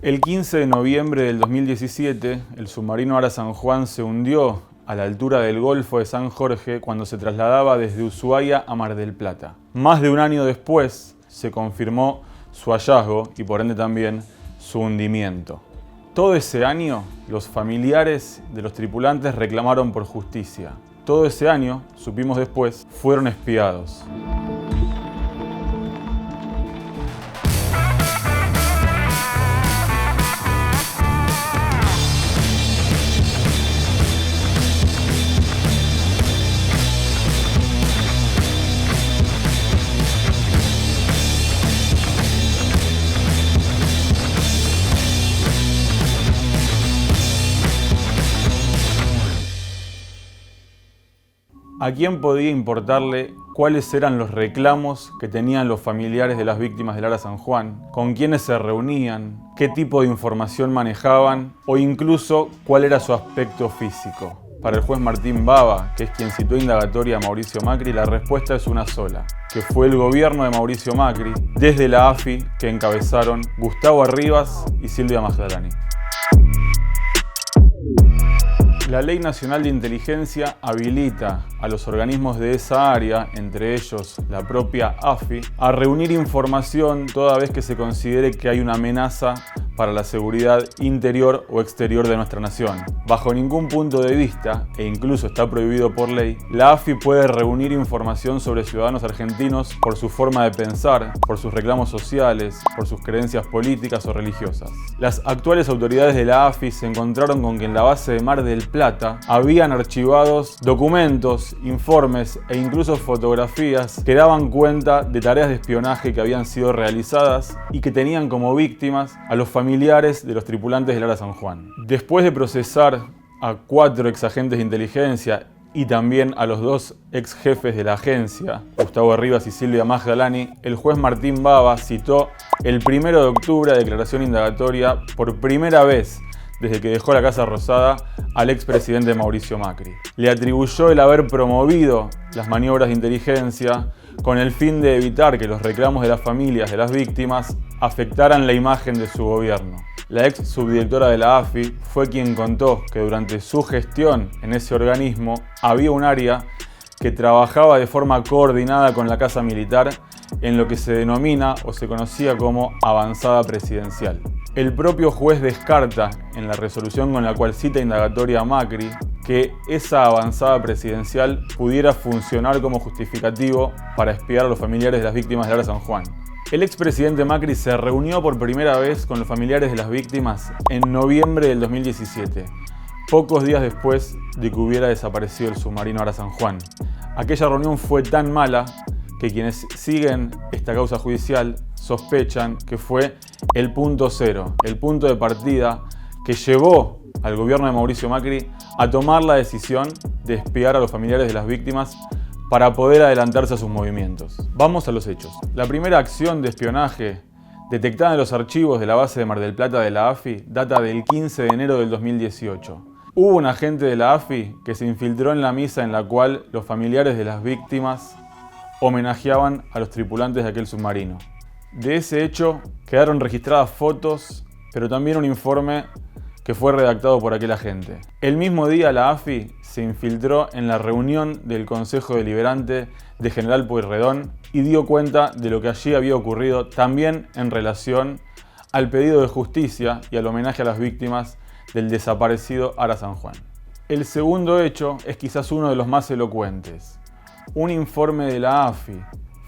El 15 de noviembre del 2017, el submarino Ara San Juan se hundió a la altura del Golfo de San Jorge cuando se trasladaba desde Ushuaia a Mar del Plata. Más de un año después se confirmó su hallazgo y por ende también su hundimiento. Todo ese año, los familiares de los tripulantes reclamaron por justicia. Todo ese año, supimos después, fueron espiados. ¿A quién podía importarle cuáles eran los reclamos que tenían los familiares de las víctimas del Ara San Juan? ¿Con quiénes se reunían? ¿Qué tipo de información manejaban? O incluso, ¿cuál era su aspecto físico? Para el juez Martín Baba, que es quien citó indagatoria a Mauricio Macri, la respuesta es una sola, que fue el gobierno de Mauricio Macri, desde la AFI, que encabezaron Gustavo Arribas y Silvia Magdalani. La Ley Nacional de Inteligencia habilita a los organismos de esa área, entre ellos la propia AFI, a reunir información toda vez que se considere que hay una amenaza para la seguridad interior o exterior de nuestra nación. Bajo ningún punto de vista, e incluso está prohibido por ley, la AFI puede reunir información sobre ciudadanos argentinos por su forma de pensar, por sus reclamos sociales, por sus creencias políticas o religiosas. Las actuales autoridades de la AFI se encontraron con que en la base de Mar del Plata habían archivados documentos, informes e incluso fotografías que daban cuenta de tareas de espionaje que habían sido realizadas y que tenían como víctimas a los familiares de los tripulantes del Ara San Juan. Después de procesar a 4 exagentes de inteligencia y también a los 2 ex jefes de la agencia, Gustavo Arribas y Silvia Magdalani, el juez Martín Baba citó el 1 de octubre a declaración indagatoria por primera vez desde que dejó la Casa Rosada al expresidente Mauricio Macri. Le atribuyó el haber promovido las maniobras de inteligencia con el fin de evitar que los reclamos de las familias de las víctimas afectaran la imagen de su gobierno. La ex subdirectora de la AFI fue quien contó que durante su gestión en ese organismo había un área que trabajaba de forma coordinada con la Casa Militar en lo que se denomina o se conocía como avanzada presidencial. El propio juez descarta, en la resolución con la cual cita indagatoria a Macri, que esa avanzada presidencial pudiera funcionar como justificativo para espiar a los familiares de las víctimas del Ara San Juan. El expresidente Macri se reunió por primera vez con los familiares de las víctimas en noviembre del 2017, pocos días después de que hubiera desaparecido el submarino Ara San Juan. Aquella reunión fue tan mala que quienes siguen esta causa judicial sospechan que fue el punto cero, el punto de partida que llevó al gobierno de Mauricio Macri a tomar la decisión de espiar a los familiares de las víctimas para poder adelantarse a sus movimientos. Vamos a los hechos. La primera acción de espionaje detectada en los archivos de la base de Mar del Plata de la AFI data del 15 de enero del 2018. Hubo un agente de la AFI que se infiltró en la misa en la cual los familiares de las víctimas homenajeaban a los tripulantes de aquel submarino. De ese hecho quedaron registradas fotos, pero también un informe que fue redactado por aquel agente. El mismo día la AFI se infiltró en la reunión del Consejo Deliberante de General Pueyrredón y dio cuenta de lo que allí había ocurrido también en relación al pedido de justicia y al homenaje a las víctimas del desaparecido Ara San Juan. El segundo hecho es quizás uno de los más elocuentes. Un informe de la AFI,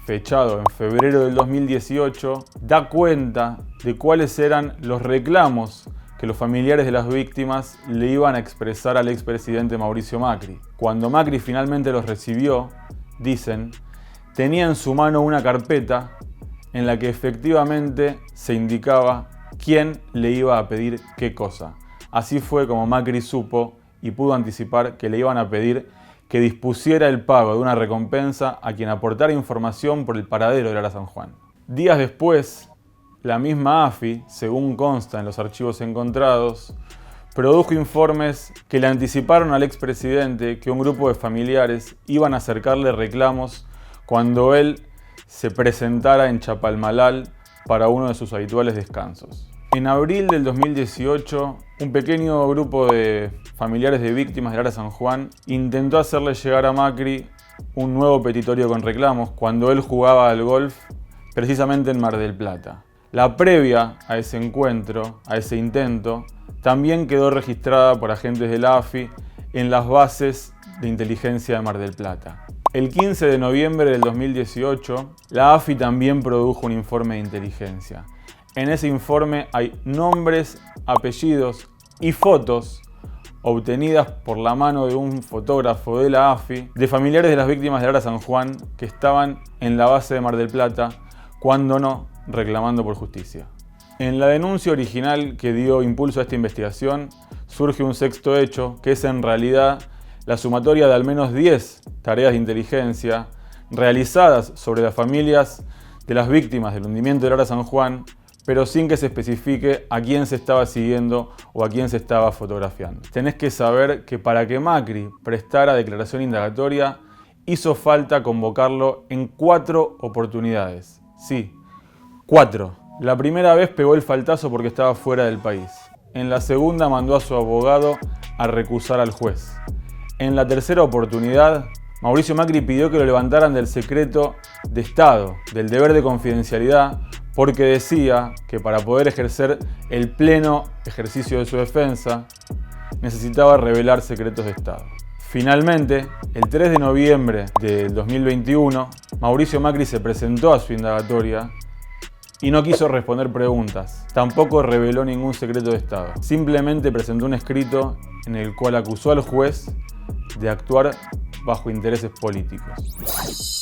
fechado en febrero del 2018, da cuenta de cuáles eran los reclamos que los familiares de las víctimas le iban a expresar al expresidente Mauricio Macri. Cuando Macri finalmente los recibió, dicen, tenía en su mano una carpeta en la que efectivamente se indicaba quién le iba a pedir qué cosa. Así fue como Macri supo y pudo anticipar que le iban a pedir que dispusiera el pago de una recompensa a quien aportara información por el paradero del Ara San Juan. Días después, la misma AFI, según consta en los archivos encontrados, produjo informes que le anticiparon al expresidente que un grupo de familiares iban a acercarle reclamos cuando él se presentara en Chapalmalal para uno de sus habituales descansos. En abril del 2018, un pequeño grupo de familiares de víctimas del Ara San Juan intentó hacerle llegar a Macri un nuevo petitorio con reclamos cuando él jugaba al golf precisamente en Mar del Plata. La previa a ese encuentro, a ese intento, también quedó registrada por agentes de la AFI en las bases de inteligencia de Mar del Plata. El 15 de noviembre del 2018, la AFI también produjo un informe de inteligencia. En ese informe hay nombres, apellidos y fotos obtenidas por la mano de un fotógrafo de la AFI de familiares de las víctimas del Ara San Juan que estaban en la base de Mar del Plata, cuando no, reclamando por justicia. En la denuncia original que dio impulso a esta investigación surge un sexto hecho, que es en realidad la sumatoria de al menos 10 tareas de inteligencia realizadas sobre las familias de las víctimas del hundimiento del Ara San Juan, pero sin que se especifique a quién se estaba siguiendo o a quién se estaba fotografiando. Tenés que saber que para que Macri prestara declaración indagatoria, hizo falta convocarlo en 4 oportunidades. Sí, 4. La primera vez pegó el faltazo porque estaba fuera del país. En la segunda mandó a su abogado a recusar al juez. En la tercera oportunidad, Mauricio Macri pidió que lo levantaran del secreto de Estado, del deber de confidencialidad, porque decía que para poder ejercer el pleno ejercicio de su defensa, necesitaba revelar secretos de Estado. Finalmente, el 3 de noviembre del 2021, Mauricio Macri se presentó a su indagatoria y no quiso responder preguntas. Tampoco reveló ningún secreto de Estado. Simplemente presentó un escrito en el cual acusó al juez de actuar bajo intereses políticos.